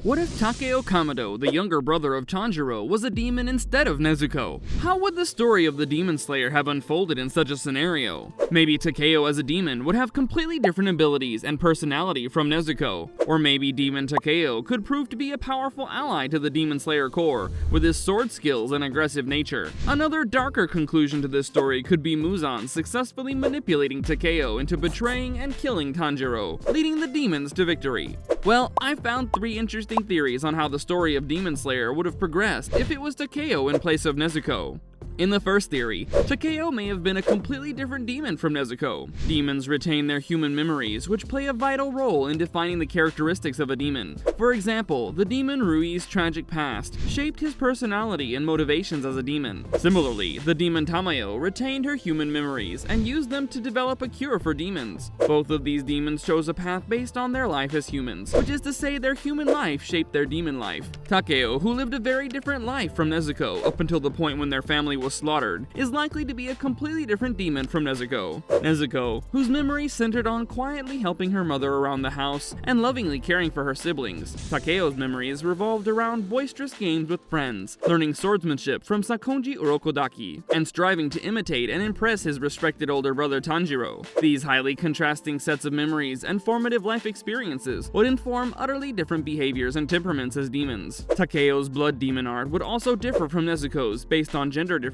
What if Takeo Kamado, the younger brother of Tanjiro, was a demon instead of Nezuko? How would the story of the Demon Slayer have unfolded in such a scenario? Maybe Takeo as a demon would have completely different abilities and personality from Nezuko. Or maybe Demon Takeo could prove to be a powerful ally to the Demon Slayer core, with his sword skills and aggressive nature. Another darker conclusion to this story could be Muzan successfully manipulating Takeo into betraying and killing Tanjiro, leading the demons to victory. Well, I found 3 interesting theories on how the story of Demon Slayer would have progressed if it was Takeo in place of Nezuko. In the first theory, Takeo may have been a completely different demon from Nezuko. Demons retain their human memories, which play a vital role in defining the characteristics of a demon. For example, the demon Rui's tragic past shaped his personality and motivations as a demon. Similarly, the demon Tamayo retained her human memories and used them to develop a cure for demons. Both of these demons chose a path based on their life as humans, which is to say their human life shaped their demon life. Takeo, who lived a very different life from Nezuko up until the point when their family was slaughtered, is likely to be a completely different demon from Nezuko. Nezuko, whose memory centered on quietly helping her mother around the house and lovingly caring for her siblings. Takeo's memories revolved around boisterous games with friends, learning swordsmanship from Sakonji Urokodaki, and striving to imitate and impress his respected older brother Tanjiro. These highly contrasting sets of memories and formative life experiences would inform utterly different behaviors and temperaments as demons. Takeo's blood demon art would also differ from Nezuko's based on gender differences.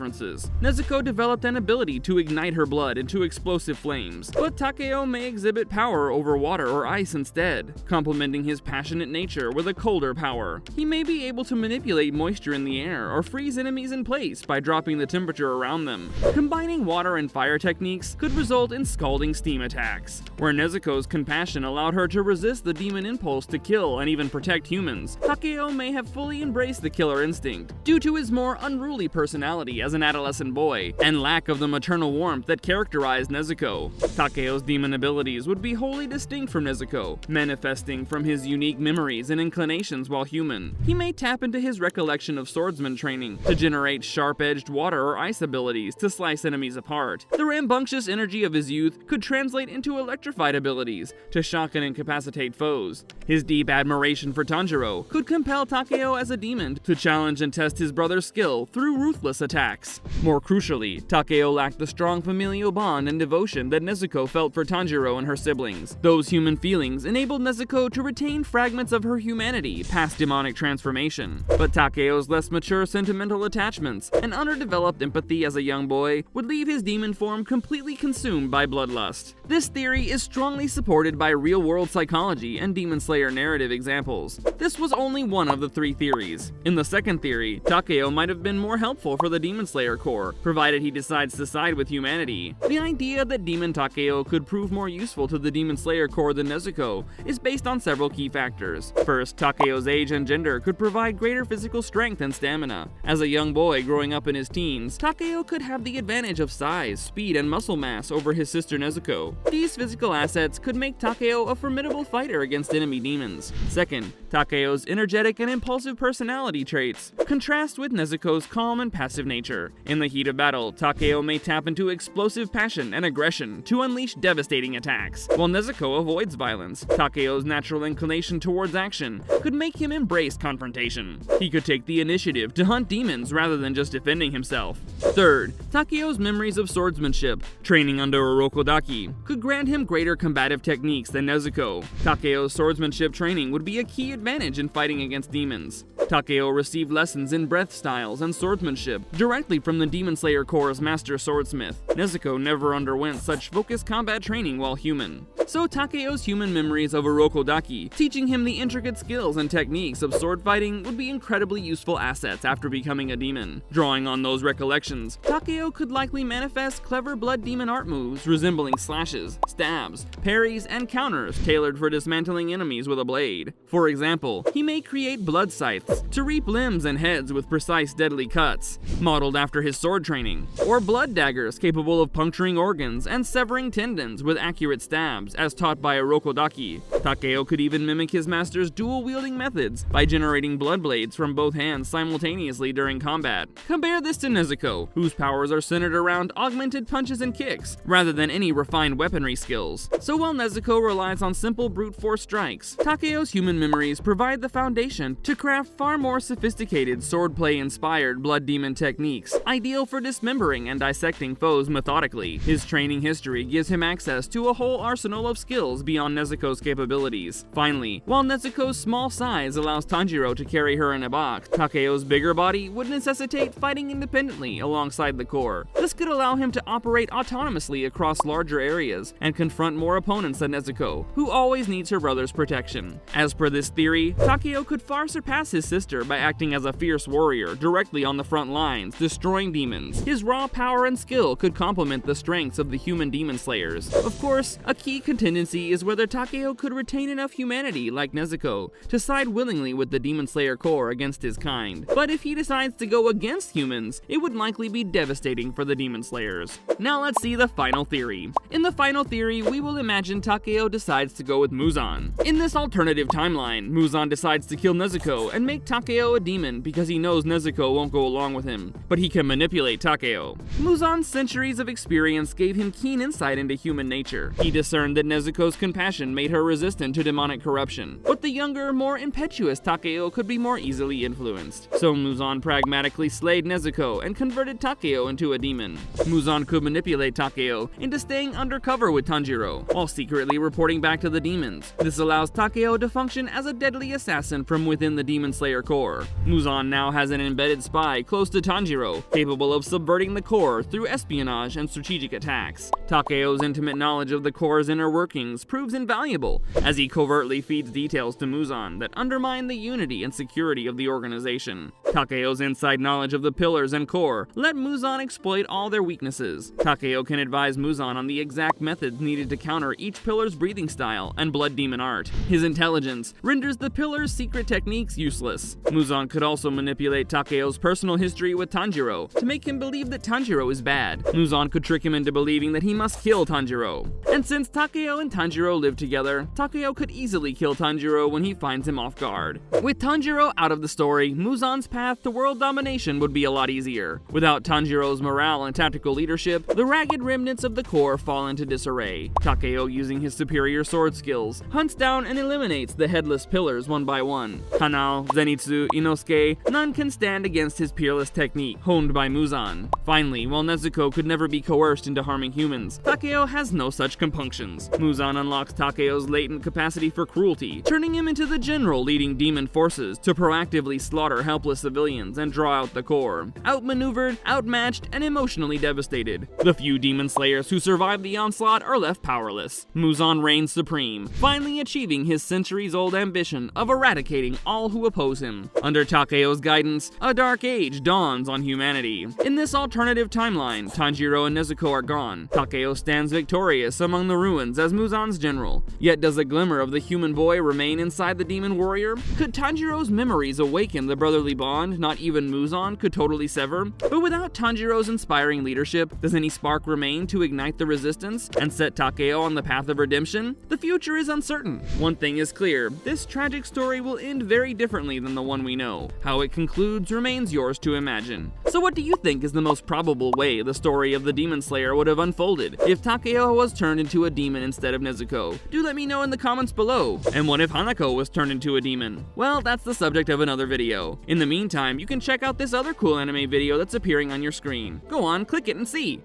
Nezuko developed an ability to ignite her blood into explosive flames, but Takeo may exhibit power over water or ice instead, complementing his passionate nature with a colder power. He may be able to manipulate moisture in the air or freeze enemies in place by dropping the temperature around them. Combining water and fire techniques could result in scalding steam attacks, where Nezuko's compassion allowed her to resist the demon impulse to kill and even protect humans. Takeo may have fully embraced the killer instinct, due to his more unruly personality as an adolescent boy, and lack of the maternal warmth that characterized Nezuko. Takeo's demon abilities would be wholly distinct from Nezuko, manifesting from his unique memories and inclinations while human. He may tap into his recollection of swordsman training to generate sharp-edged water or ice abilities to slice enemies apart. The rambunctious energy of his youth could translate into electrified abilities to shock and incapacitate foes. His deep admiration for Tanjiro could compel Takeo as a demon to challenge and test his brother's skill through ruthless attacks. More crucially, Takeo lacked the strong familial bond and devotion that Nezuko felt for Tanjiro and her siblings. Those human feelings enabled Nezuko to retain fragments of her humanity past demonic transformation. But Takeo's less mature sentimental attachments and underdeveloped empathy as a young boy would leave his demon form completely consumed by bloodlust. This theory is strongly supported by real-world psychology and Demon Slayer narrative examples. This was only one of the 3 theories. In the second theory, Takeo might have been more helpful for the Demon Slayer core, provided he decides to side with humanity. The idea that Demon Takeo could prove more useful to the Demon Slayer core than Nezuko is based on several key factors. First, Takeo's age and gender could provide greater physical strength and stamina. As a young boy growing up in his teens, Takeo could have the advantage of size, speed, and muscle mass over his sister Nezuko. These physical assets could make Takeo a formidable fighter against enemy demons. Second, Takeo's energetic and impulsive personality traits contrast with Nezuko's calm and passive nature. In the heat of battle, Takeo may tap into explosive passion and aggression to unleash devastating attacks, while Nezuko avoids violence. Takeo's natural inclination towards action could make him embrace confrontation. He could take the initiative to hunt demons rather than just defending himself. Third, Takeo's memories of swordsmanship, training under Urokodaki, could grant him greater combative techniques than Nezuko. Takeo's swordsmanship training would be a key advantage in fighting against demons. Takeo received lessons in breath styles and swordsmanship directly from the Demon Slayer Core's master swordsmith. Nezuko never underwent such focused combat training while human. So Takeo's human memories of Urokodaki, teaching him the intricate skills and techniques of sword fighting, would be incredibly useful assets after becoming a demon. Drawing on those recollections, Takeo could likely manifest clever blood demon art moves resembling slashes, stabs, parries, and counters tailored for dismantling enemies with a blade. For example, he may create blood scythes axe to reap limbs and heads with precise deadly cuts, modeled after his sword training, or blood daggers capable of puncturing organs and severing tendons with accurate stabs, as taught by Orokodaki. Takeo could even mimic his master's dual-wielding methods by generating blood blades from both hands simultaneously during combat. Compare this to Nezuko, whose powers are centered around augmented punches and kicks, rather than any refined weaponry skills. So while Nezuko relies on simple brute force strikes, Takeo's human memories provide the foundation to craft far more sophisticated swordplay-inspired blood demon techniques, ideal for dismembering and dissecting foes methodically. His training history gives him access to a whole arsenal of skills beyond Nezuko's capabilities. Finally, while Nezuko's small size allows Tanjiro to carry her in a box, Takeo's bigger body would necessitate fighting independently alongside the core. This could allow him to operate autonomously across larger areas and confront more opponents than Nezuko, who always needs her brother's protection. As per this theory, Takeo could far surpass his sister by acting as a fierce warrior directly on the front lines, destroying demons. His raw power and skill could complement the strengths of the human demon slayers. Of course, a key contingency is whether Takeo could retain enough humanity, like Nezuko, to side willingly with the demon slayer core against his kind. But if he decides to go against humans, it would likely be devastating for the demon slayers. Now let's see the final theory. In the final theory, we will imagine Takeo decides to go with Muzan. In this alternative timeline, Muzan decides to kill Nezuko and make Takeo a demon because he knows Nezuko won't go along with him, but he can manipulate Takeo. Muzan's centuries of experience gave him keen insight into human nature. He discerned that Nezuko's compassion made her resistant to demonic corruption, but the younger, more impetuous Takeo could be more easily influenced. So Muzan pragmatically slayed Nezuko and converted Takeo into a demon. Muzan could manipulate Takeo into staying undercover with Tanjiro, while secretly reporting back to the demons. This allows Takeo to function as a deadly assassin from within the Demon Slayer core. Muzan now has an embedded spy close to Tanjiro, capable of subverting the core through espionage and strategic attacks. Takeo's intimate knowledge of the core's inner workings proves invaluable, as he covertly feeds details to Muzan that undermine the unity and security of the organization. Takeo's inside knowledge of the pillars and core let Muzan exploit all their weaknesses. Takeo can advise Muzan on the exact methods needed to counter each pillar's breathing style and blood demon art. His intelligence renders the pillar's secret techniques useless. Muzan could also manipulate Takeo's personal history with Tanjiro to make him believe that Tanjiro is bad. Muzan could trick him into believing that he must kill Tanjiro. And since Takeo and Tanjiro live together, Takeo could easily kill Tanjiro when he finds him off guard. With Tanjiro out of the story, Muzan's path to world domination would be a lot easier. Without Tanjiro's morale and tactical leadership, the ragged remnants of the core fall into disarray. Takeo, using his superior sword skills, hunts down and eliminates the headless pillars one by one. Hanao, Zenitsu, Inosuke, none can stand against his peerless technique, honed by Muzan. Finally, while Nezuko could never be coerced into harming humans, Takeo has no such compunctions. Muzan unlocks Takeo's latent capacity for cruelty, turning him into the general leading demon forces to proactively slaughter helpless civilians and draw out the core. Outmaneuvered, outmatched, and emotionally devastated, the few demon slayers who survive the onslaught are left powerless. Muzan reigns supreme, finally achieving his centuries-old ambition of eradicating all who oppose him. Under Takeo's guidance, a dark age dawns on humanity. In this alternative timeline, Tanjiro and Nezuko are gone. Takeo stands victorious among the ruins as Muzan's general. Yet does a glimmer of the human boy remain inside the demon warrior? Could Tanjiro's memories awaken the brotherly bond not even Muzan could totally sever? But without Tanjiro's inspiring leadership, does any spark remain to ignite the resistance and set Takeo on the path of redemption? The future is uncertain. One thing is clear, this tragic story will end very differently than the one we know. How it concludes remains yours to imagine. So what do you think is the most probable way the story of the Demon Slayer would have unfolded if Takeo was turned into a demon instead of Nezuko? Do let me know in the comments below. And what if Hanako was turned into a demon? Well, that's the subject of another video. In the meantime, you can check out this other cool anime video that's appearing on your screen. Go on, click it and see.